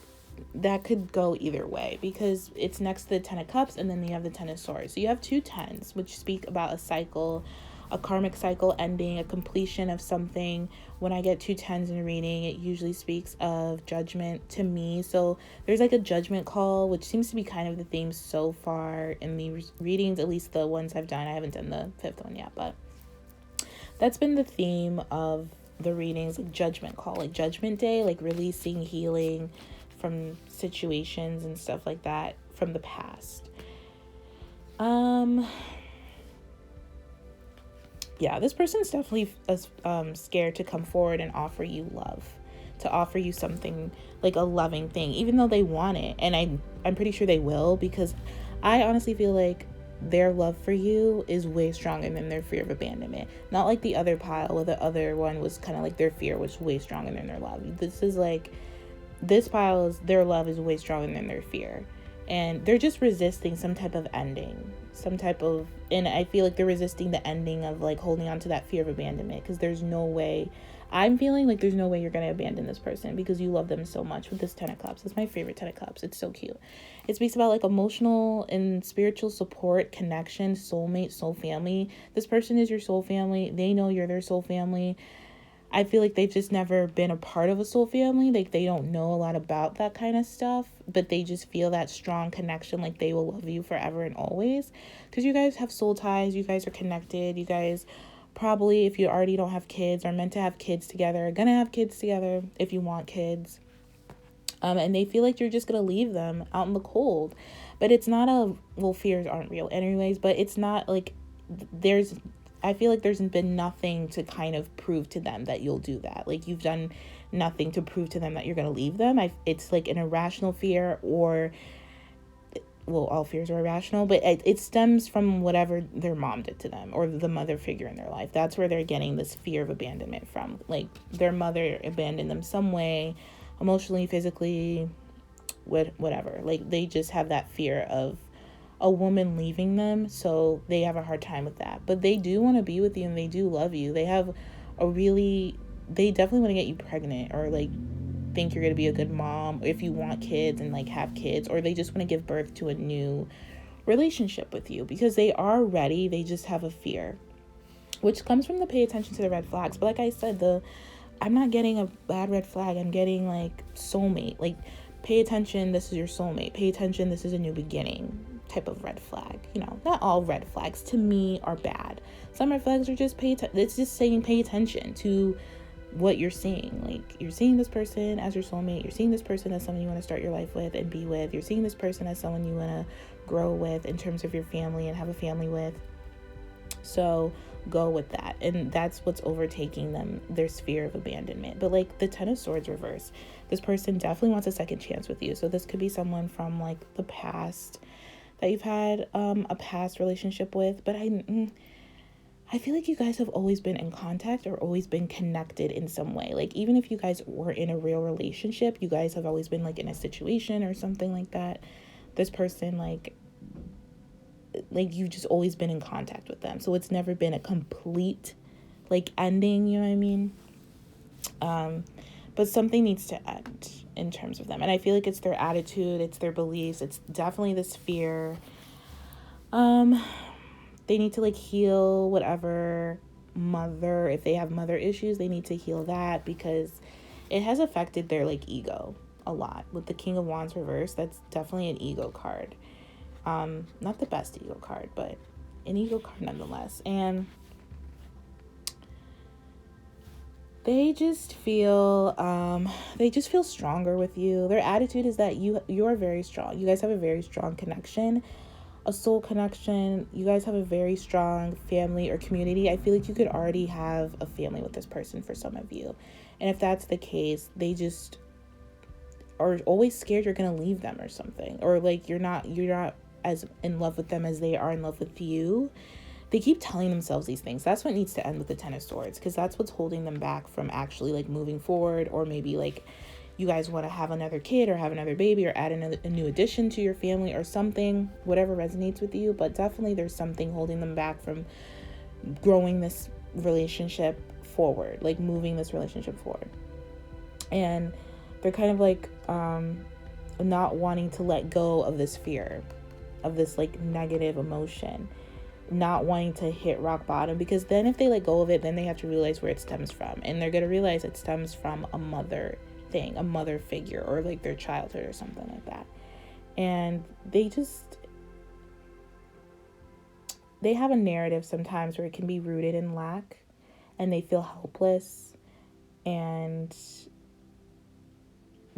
that could go either way, because it's next to the Ten of Cups and then you have the Ten of Swords. So you have two tens, which speak about a cycle, a karmic cycle ending, a completion of something. When I get two tens in a reading, it usually speaks of judgment to me. So there's like a judgment call, which seems to be kind of the theme so far in the readings, at least the ones I've done. I haven't done the fifth one yet, but that's been the theme of the readings, like judgment call, like judgment day, like releasing, healing from situations and stuff like that from the past. Yeah, this person's definitely scared to come forward and offer you love, to offer you something like a loving thing, even though they want it. And I'm pretty sure they will, because I honestly feel like their love for you is way stronger than their fear of abandonment. Not like the other pile, where the other one was kind of like their fear was way stronger than their love. This is like, this pile is their love is way stronger than their fear. And they're just resisting some type of ending, and I feel like they're resisting the ending of like holding on to that fear of abandonment, because there's no way, I'm feeling like there's no way you're going to abandon this person because you love them so much. With this 10 of Cups, it's my favorite 10 of Cups. It's so cute. It speaks about like emotional and spiritual support, connection, soulmate, soul family. This person is your soul family. They know you're their soul family. I feel like they've just never been a part of a soul family. Like, they don't know a lot about that kind of stuff, but they just feel that strong connection. Like, they will love you forever and always, because you guys have soul ties. You guys are connected. You guys probably, if you already don't have kids, are meant to have kids together, are gonna have kids together if you want kids. And they feel like you're just gonna leave them out in the cold. But it's not fears aren't real anyways, but it's not like I feel like there's been nothing to kind of prove to them that you'll do that. Like, you've done nothing to prove to them that you're going to leave them. It's like an irrational fear, or, well, all fears are irrational, but it stems from whatever their mom did to them, or the mother figure in their life. That's where they're getting this fear of abandonment from. Like, their mother abandoned them some way, emotionally, physically, whatever. Like, they just have that fear of a woman leaving them, so they have a hard time with that. But they do want to be with you, and they do love you. They definitely want to get you pregnant, or like think you're going to be a good mom if you want kids and like have kids, or they just want to give birth to a new relationship with you, because they are ready. They just have a fear, which comes from the pay attention to the red flags. But like I said, I'm not getting a bad red flag. I'm getting like soulmate. Like, pay attention, this is your soulmate. Pay attention, this is a new beginning type of red flag. Not all red flags to me are bad. Some red flags are just it's just saying pay attention to what you're seeing. Like, you're seeing this person as your soulmate. You're seeing this person as someone you want to start your life with and be with. You're seeing this person as someone you want to grow with in terms of your family and have a family with. So go with that. And that's what's overtaking them, their fear of abandonment. But like the 10 of Swords reverse, this person definitely wants a second chance with you. So this could be someone from like the past that you've had a past relationship with. But I feel like you guys have always been in contact or always been connected in some way. Like, even if you guys were in a real relationship, you guys have always been like in a situation or something like that. This person, like you've just always been in contact with them. So it's never been a complete like ending, you know what I mean? But something needs to end in terms of them. And I feel like it's their attitude, it's their beliefs, it's definitely this fear. They need to like heal whatever if they have mother issues, they need to heal that, because it has affected their like ego a lot. With the King of Wands reverse, that's definitely an ego card. Not the best ego card, but an ego card nonetheless. And they just feel stronger with you. Their attitude is that you're very strong. You guys have a very strong connection, a soul connection. You guys have a very strong family or community. I feel like you could already have a family with this person for some of you. And if that's the case, they just are always scared you're going to leave them or something. Or like you're not as in love with them as they are in love with you. They keep telling themselves these things. That's what needs to end with the 10 of Swords, because that's what's holding them back from actually like moving forward. Or maybe like you guys want to have another kid or have another baby or add a new addition to your family or something, whatever resonates with you. But definitely there's something holding them back from growing this relationship forward, like moving this relationship forward. And they're kind of like not wanting to let go of this fear, of this like negative emotion, not wanting to hit rock bottom, because then if they let go of it, then they have to realize where it stems from, and they're going to realize it stems from a mother thing, a mother figure, or like their childhood or something like that. And they have a narrative sometimes where it can be rooted in lack, and they feel helpless, and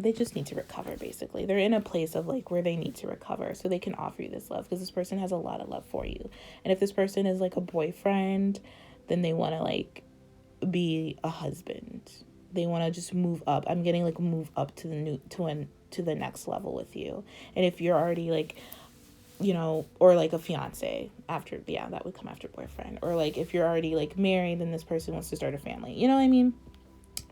they just need to recover. Basically, they're in a place of like where they need to recover so they can offer you this love, because this person has a lot of love for you. And if this person is like a boyfriend, then they want to like be a husband. They want to just move up. I'm getting like move up to the next level with you. And if you're already like you know, or like a fiance after, yeah, that would come after boyfriend. Or like if you're already like married and this person wants to start a family, you know what I mean?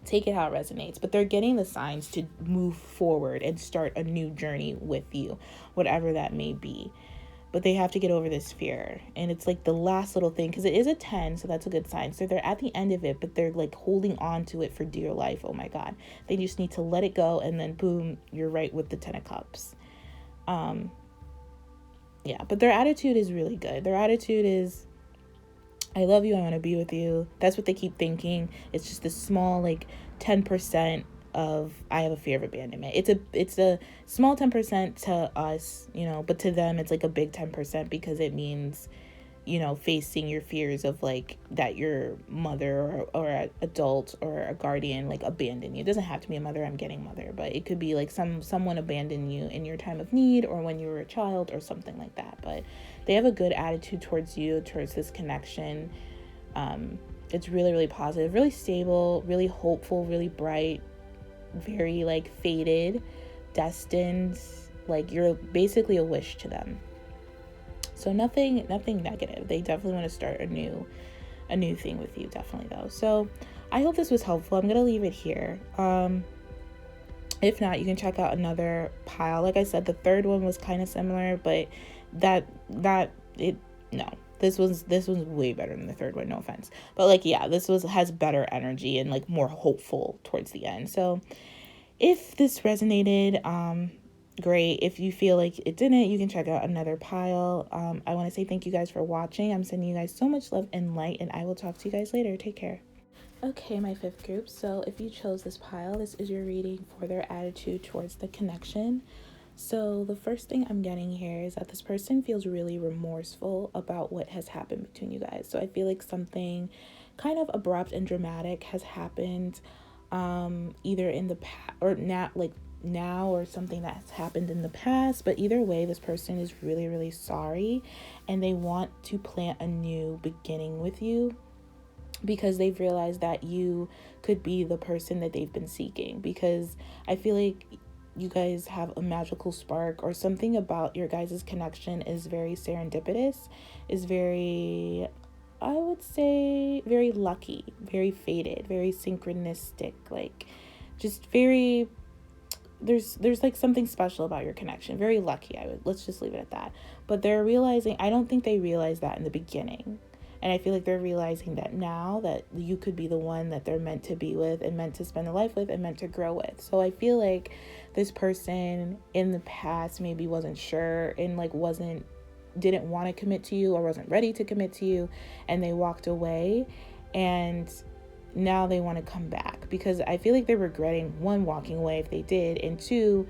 Take it how it resonates. But they're getting the signs to move forward and start a new journey with you, whatever that may be. But they have to get over this fear. And it's like the last little thing, because it is a 10, so that's a good sign. So they're at the end of it, but they're like holding on to it for dear life. Oh my God. They just need to let it go, and then boom, you're right with the 10 of cups. Yeah, but their attitude is really good. Their attitude is, I love you, I want to be with you. That's what they keep thinking. It's just this small, like, 10% of, I have a fear of abandonment. It's a small 10% to us, you know, but to them it's like a big 10% because it means, you know, facing your fears of like that your mother or an adult or a guardian like abandon you. It doesn't have to be a mother, I'm getting mother, but it could be like someone abandoned you in your time of need or when you were a child or something like that. But they have a good attitude towards you, towards this connection. It's really, really positive, really stable, really hopeful, really bright, very like fated, destined, like you're basically a wish to them. So nothing negative. They definitely want to start a new thing with you, definitely though. So I hope this was helpful. I'm gonna leave it here. If not, you can check out another pile. Like I said, the third one was kind of similar, but this was way better than the third one, no offense, but like, yeah, this has better energy and like more hopeful towards the end. So if this resonated, great. If you feel like it didn't, you can check out another pile. I want to say thank you guys for watching. I'm sending you guys so much love and light, and I will talk to you guys later. Take care. Okay, my fifth group. So if you chose this pile, this is your reading for their attitude towards the connection. So the first thing I'm getting here is that this person feels really remorseful about what has happened between you guys. So I feel like something kind of abrupt and dramatic has happened, either in the past or now or something that's happened in the past. But either way, this person is really, really sorry, and they want to plant a new beginning with you because they've realized that you could be the person that they've been seeking. Because I feel like you guys have a magical spark, or something about your guys' connection is very serendipitous, is very, I would say, very lucky, very fated, very synchronistic, like just very, there's like something special about your connection, very lucky. Let's just leave it at that. But they're realizing, I don't think they realized that in the beginning. And I feel like they're realizing that now, that you could be the one that they're meant to be with and meant to spend a life with and meant to grow with. So I feel like this person in the past maybe wasn't sure and like didn't want to commit to you or wasn't ready to commit to you, and they walked away, and now they want to come back because I feel like they're regretting, one, walking away if they did, and two,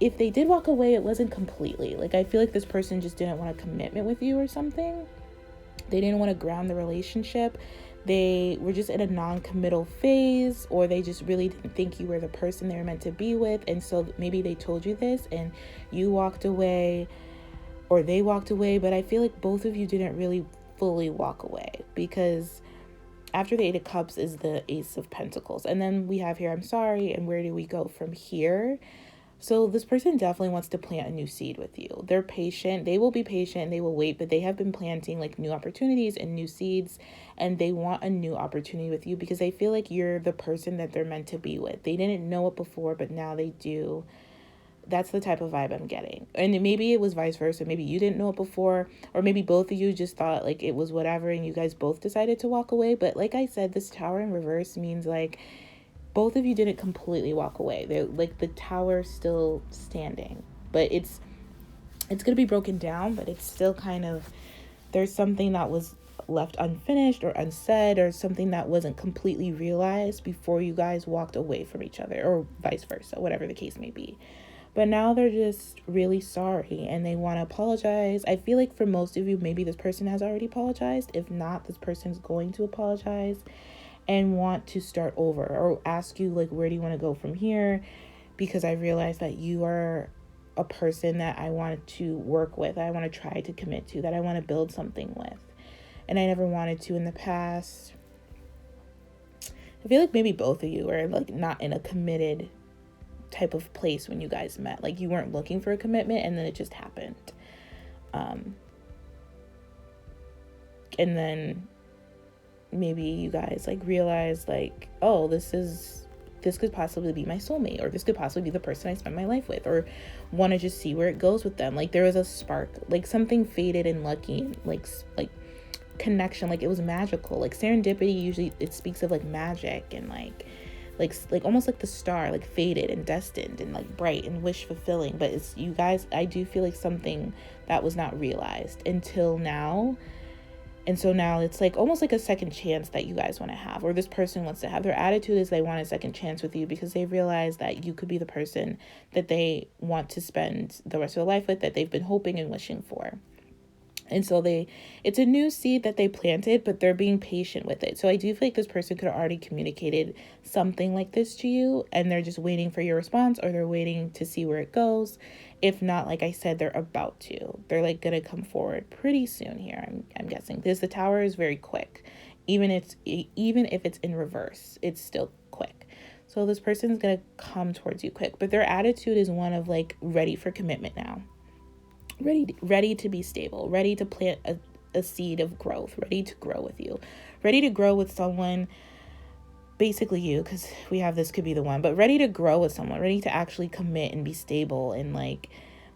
if they did walk away, it wasn't completely. Like I feel like this person just didn't want a commitment with you or something. They didn't want to ground the relationship. They were just in a non-committal phase, or they just really didn't think you were the person they were meant to be with. And so maybe they told you this and you walked away, or they walked away. But I feel like both of you didn't really fully walk away, because after the Eight of Cups is the Ace of Pentacles. And then we have here, I'm sorry, and where do we go from here? So this person definitely wants to plant a new seed with you. They're patient. They will be patient. They will wait, but they have been planting like new opportunities and new seeds, and they want a new opportunity with you because they feel like you're the person that they're meant to be with. They didn't know it before, but now they do. That's the type of vibe I'm getting. And maybe it was vice versa. Maybe you didn't know it before, or maybe both of you just thought like it was whatever and you guys both decided to walk away. But like I said, this Tower in reverse means like both of you didn't completely walk away. They're like the tower still standing, but it's gonna be broken down, but it's still kind of, there's something that was left unfinished or unsaid, or something that wasn't completely realized before you guys walked away from each other, or vice versa, whatever the case may be. But now they're just really sorry and they want to apologize. I feel like for most of you, maybe this person has already apologized. If not, this person's going to apologize and want to start over, or ask you like, where do you want to go from here? Because I realized that you are a person that I wanted to work with, I want to try to commit to, that I want to build something with, and I never wanted to in the past. I feel like maybe both of you are like not in a committed type of place when you guys met. Like you weren't looking for a commitment and then it just happened. And then maybe you guys like realize like, oh, this could possibly be my soulmate, or this could possibly be the person I spend my life with, or want to just see where it goes with them. Like there was a spark, like something faded and lucky, like connection, like it was magical. Like serendipity, usually it speaks of like magic and like almost like the star, like faded and destined and like bright and wish fulfilling. But it's, you guys, I do feel like something that was not realized until now. And so now it's like almost like a second chance that you guys want to have, or this person wants to have. Their attitude is they want a second chance with you because they realize that you could be the person that they want to spend the rest of their life with, that they've been hoping and wishing for. And so it's a new seed that they planted, but they're being patient with it. So I do feel like this person could have already communicated something like this to you, and they're just waiting for your response, or they're waiting to see where it goes. If not, like I said, they're about to. They're like going to come forward pretty soon here, I'm guessing. Because the Tower is very quick. Even if it's in reverse, it's still quick. So this person's going to come towards you quick. But their attitude is one of like ready for commitment now. Ready to be stable, ready to plant a seed of growth, ready to grow with you, ready to grow with someone, basically you, because we have this could be the one, but ready to grow with someone, ready to actually commit and be stable and like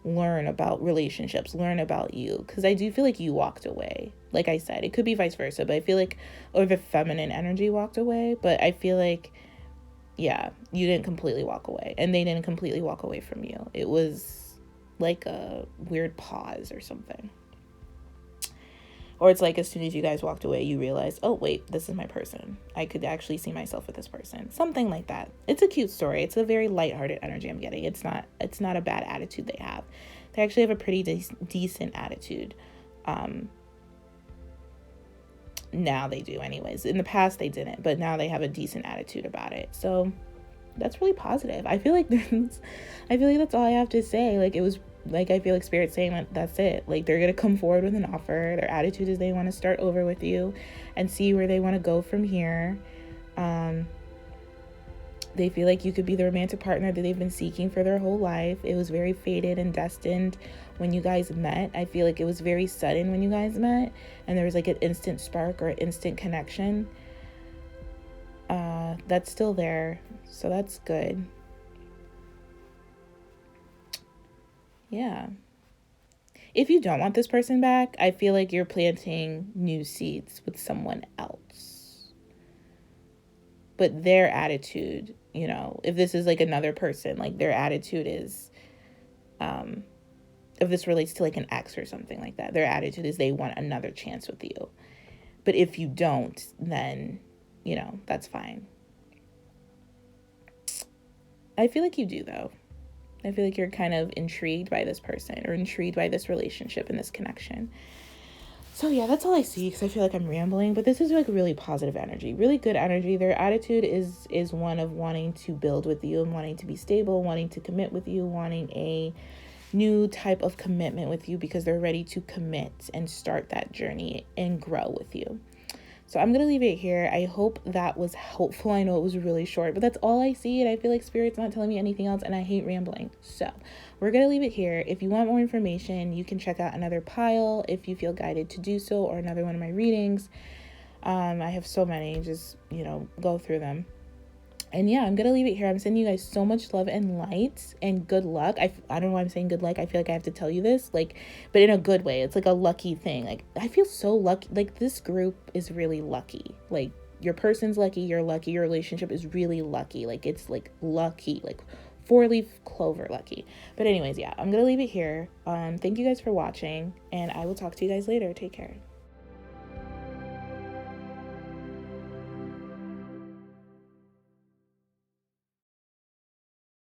learn about relationships, learn about you. Because I do feel like you walked away. Like I said, it could be vice versa, but I feel like, or the feminine energy walked away, but I feel like, yeah, you didn't completely walk away, and they didn't completely walk away from you. It was like a weird pause or something. Or it's like as soon as you guys walked away, you realized, oh wait, this is my person. I could actually see myself with this person. Something like that. It's a cute story. It's a very lighthearted energy I'm getting. It's not a bad attitude they have. They actually have a pretty decent attitude. Now they do anyways. In the past they didn't, but now they have a decent attitude about it. So that's really positive. I feel like that's all I have to say. Like it was like, I feel like Spirit saying that that's it. Like they're going to come forward with an offer. Their attitude is they want to start over with you and see where they want to go from here. They feel like you could be the romantic partner that they've been seeking for their whole life. It was very fated and destined when you guys met. I feel like it was very sudden when you guys met, and there was like an instant spark or an instant connection. That's still there, so that's good. Yeah. If you don't want this person back, I feel like you're planting new seeds with someone else. But their attitude, you know, if this is like another person, like their attitude is, if this relates to like an ex or something like that, their attitude is they want another chance with you. But if you don't, then, you know, that's fine. I feel like you do, though. I feel like you're kind of intrigued by this person, or intrigued by this relationship and this connection. So yeah, that's all I see, because I feel like I'm rambling, but this is like really positive energy, really good energy. Their attitude is one of wanting to build with you and wanting to be stable, wanting to commit with you, wanting a new type of commitment with you, because they're ready to commit and start that journey and grow with you. So I'm going to leave it here. I hope that was helpful. I know it was really short, but that's all I see. And I feel like Spirit's not telling me anything else, and I hate rambling. So we're going to leave it here. If you want more information, you can check out another pile if you feel guided to do so, or another one of my readings. I have so many. Just, you know, go through them. And yeah, I'm going to leave it here. I'm sending you guys so much love and light and good luck. I don't know why I'm saying good luck. I feel like I have to tell you this, like, but in a good way. It's like a lucky thing. Like, I feel so lucky. Like, this group is really lucky. Like, your person's lucky. You're lucky. Your relationship is really lucky. Like, it's like lucky, like 4-leaf clover lucky. But anyways, yeah, I'm going to leave it here. Thank you guys for watching, and I will talk to you guys later. Take care.